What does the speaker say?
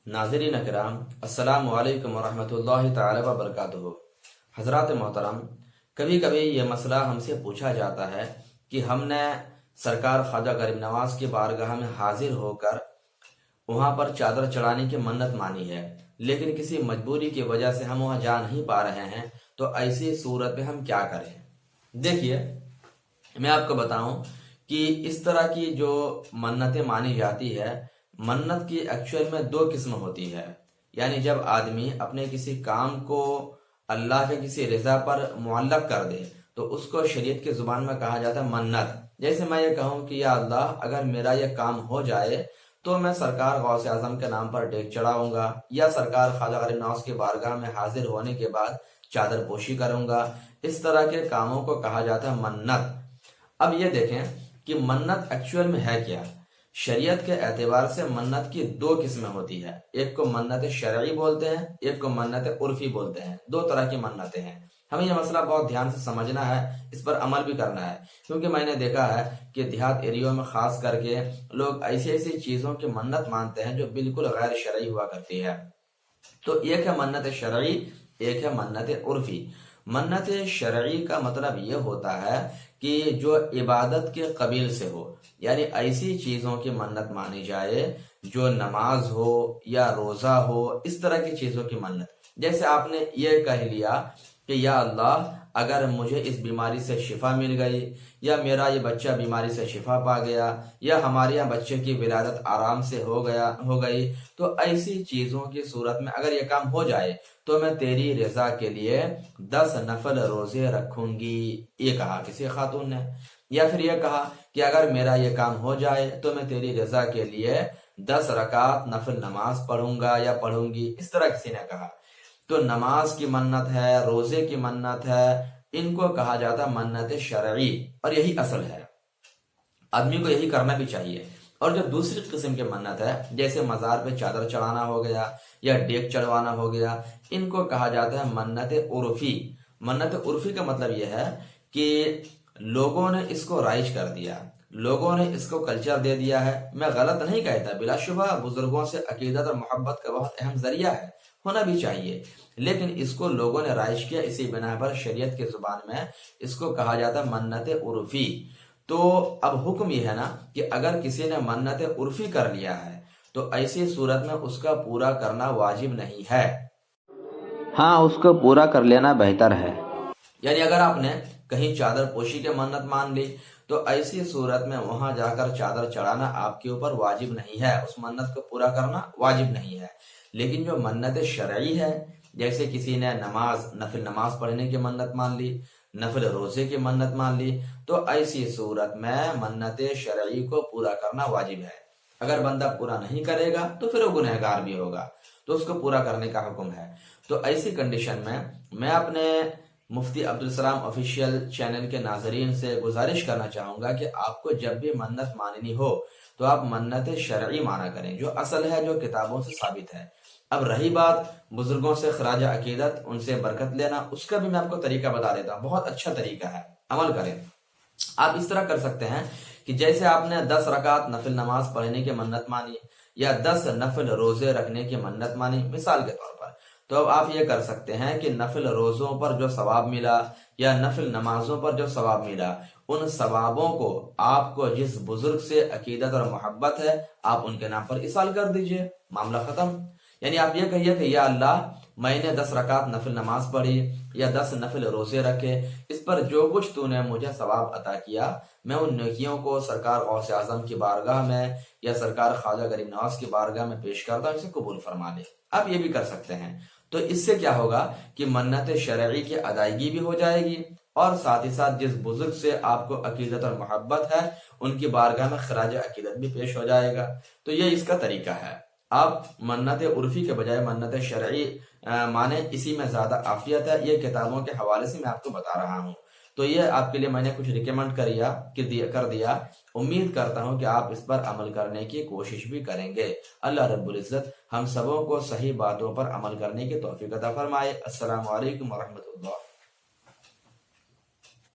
ناظرین اکرام، السلام علیکم ورحمۃ اللہ تعالی وبرکاتہ۔ حضرات محترم، کبھی کبھی یہ مسئلہ ہم سے پوچھا جاتا ہے کہ ہم نے سرکار خواجہ غریب نواز کی بارگاہ میں حاضر ہو کر وہاں پر چادر چڑھانے کی منت مانی ہے، لیکن کسی مجبوری کی وجہ سے ہم وہاں جا نہیں پا رہے ہیں، تو ایسی صورت میں ہم کیا کریں؟ دیکھیے، میں آپ کو بتاؤں کہ اس طرح کی جو منتیں مانی جاتی ہے، منت کی ایکچوئل میں دو قسم ہوتی ہے۔ یعنی جب آدمی اپنے کسی کام کو اللہ کے کسی رضا پر معلق کر دے تو اس کو شریعت کی زبان میں کہا جاتا ہے منت۔ جیسے میں یہ کہوں کہ یا اللہ، اگر میرا یہ کام ہو جائے تو میں سرکار غوث اعظم کے نام پر ڈیک چڑھاؤں گا، یا سرکار خواجہ غریب نواز کی بارگاہ میں حاضر ہونے کے بعد چادر پوشی کروں گا۔ اس طرح کے کاموں کو کہا جاتا ہے منت۔ اب یہ دیکھیں کہ منت ایکچوئل میں ہے کیا۔ شریعت کے اعتبار سے منت کی دو قسمیں ہوتی ہے، ایک کو منت شرعی بولتے ہیں، ایک کو منت عرفی بولتے ہیں۔ دو طرح کی منتیں ہیں، ہمیں یہ مسئلہ بہت دھیان سے سمجھنا ہے، اس پر عمل بھی کرنا ہے، کیونکہ میں نے دیکھا ہے کہ دیہات ایریوں میں خاص کر کے لوگ ایسی چیزوں کی منت مانتے ہیں جو بالکل غیر شرعی ہوا کرتی ہے۔ تو ایک ہے منت شرعی، ایک ہے منت عرفی۔ منت شرعی کا مطلب یہ ہوتا ہے کہ جو عبادت کے قبیل سے ہو، یعنی ایسی چیزوں کی منت مانی جائے جو نماز ہو یا روزہ ہو، اس طرح کی چیزوں کی منت۔ جیسے آپ نے یہ کہہ لیا کہ یا اللہ، اگر مجھے اس بیماری سے شفا مل گئی، یا میرا یہ بچہ بیماری سے شفا پا گیا، یا ہمارے یہاں بچے کی ولادت آرام سے ہو گئی، تو ایسی چیزوں کی صورت میں اگر یہ کام ہو جائے تو میں تیری رضا کے لیے 10 نفل روزے رکھوں گی، یہ کہا کسی خاتون نے۔ یا پھر یہ کہا کہ اگر میرا یہ کام ہو جائے تو میں تیری رضا کے لیے 10 رکعت نفل نماز پڑھوں گا یا پڑھوں گی، اس طرح کسی نے کہا۔ تو نماز کی منت ہے، روزے کی منت ہے، ان کو کہا جاتا منت شرعی، اور یہی اصل ہے، آدمی کو یہی کرنا بھی چاہیے۔ اور جو دوسری قسم کی منت ہے، جیسے مزار پہ چادر چڑھانا ہو گیا یا ڈیک چڑھوانا ہو گیا، ان کو کہا جاتا ہے منت عرفی۔ منت عرفی کا مطلب یہ ہے کہ لوگوں نے اس کو رائج کر دیا، لوگوں نے اس کو کلچر دے دیا ہے۔ میں غلط نہیں کہتا، بلا شبہ بزرگوں سے عقیدت اور محبت کا بہت اہم ذریعہ ہے، ہونا بھی چاہیے، لیکن اس کو لوگوں نے رائج کیا، اسی بنا پر شریعت کی زبان میں اس کو کہا جاتا ہے منت عرفی۔ تو اب حکم یہ ہے نا کہ اگر کسی نے منت عرفی کر لیا ہے تو ایسی صورت میں اس کا پورا کرنا واجب نہیں ہے، ہاں اس کو پورا کر لینا بہتر ہے۔ یعنی اگر آپ نے کہیں چادر پوشی کے منت مان لی تو ایسی صورت میں وہاں جا کر چادر چڑھانا آپ کے اوپر واجب نہیں ہے، اس منت کو پورا کرنا واجب نہیں ہے۔ لیکن جو منت شرعی ہے، جیسے کسی نے نفل نماز پڑھنے کی منت مان لی، نفل روزے کی منت مان لی، تو ایسی صورت میں منت شرعی کو پورا کرنا واجب ہے۔ اگر بندہ پورا نہیں کرے گا تو پھر وہ گنہگار بھی ہوگا، تو اس کو پورا کرنے کا حکم ہے۔ تو ایسی کنڈیشن میں اپنے مفتی عبدالسلام آفیشیل چینل کے ناظرین سے گزارش کرنا چاہوں گا کہ آپ کو جب بھی منت ماننی ہو تو آپ منت شرعی مانا کریں، جو اصل ہے، جو کتابوں سے ثابت ہے۔ اب رہی بات بزرگوں سے خراج عقیدت، ان سے برکت لینا، اس کا بھی میں آپ کو طریقہ بتا دیتا ہوں، بہت اچھا طریقہ ہے، عمل کریں۔ آپ اس طرح کر سکتے ہیں کہ جیسے آپ نے 10 رکعت نفل نماز پڑھنے کی منت مانی یا 10 نفل روزے رکھنے کی منت مانی، مثال کے طور پر، تو اب آپ یہ کر سکتے ہیں کہ نفل روزوں پر جو ثواب ملا یا نفل نمازوں پر جو ثواب ملا، ان ثوابوں کو آپ کو جس بزرگ سے عقیدت اور محبت ہے، آپ ان کے نام پر ایصال کر دیجئے، معاملہ ختم۔ یعنی آپ یہ کہیے کہ یا اللہ، میں نے 10 رکعت نفل نماز پڑھی یا 10 نفل روزے رکھے، اس پر جو کچھ تو نے مجھے ثواب عطا کیا، میں ان نیکیوں کو سرکار غوث اعظم کی بارگاہ میں یا سرکار خواجہ غریب نواز کی بارگاہ میں پیش کرتا ہوں، اسے قبول فرما لے۔ آپ یہ بھی کر سکتے ہیں۔ تو اس سے کیا ہوگا کہ منت شرعی کی ادائیگی بھی ہو جائے گی، اور ساتھ ہی ساتھ جس بزرگ سے آپ کو عقیدت اور محبت ہے، ان کی بارگاہ میں خراج عقیدت بھی پیش ہو جائے گا۔ تو یہ اس کا طریقہ ہے۔ آپ منت عرفی کے بجائے منت شرعی مانیں، اسی میں زیادہ عافیت ہے۔ یہ کتابوں کے حوالے سے میں آپ کو بتا رہا ہوں، تو یہ آپ کے لیے میں نے کچھ ریکمنڈ کر دیا۔ امید کرتا ہوں کہ آپ اس پر عمل کرنے کی کوشش بھی کریں گے۔ اللہ رب العزت ہم سبوں کو صحیح باتوں پر عمل کرنے کی توفیق عطا فرمائے۔ السلام علیکم ورحمۃ اللہ۔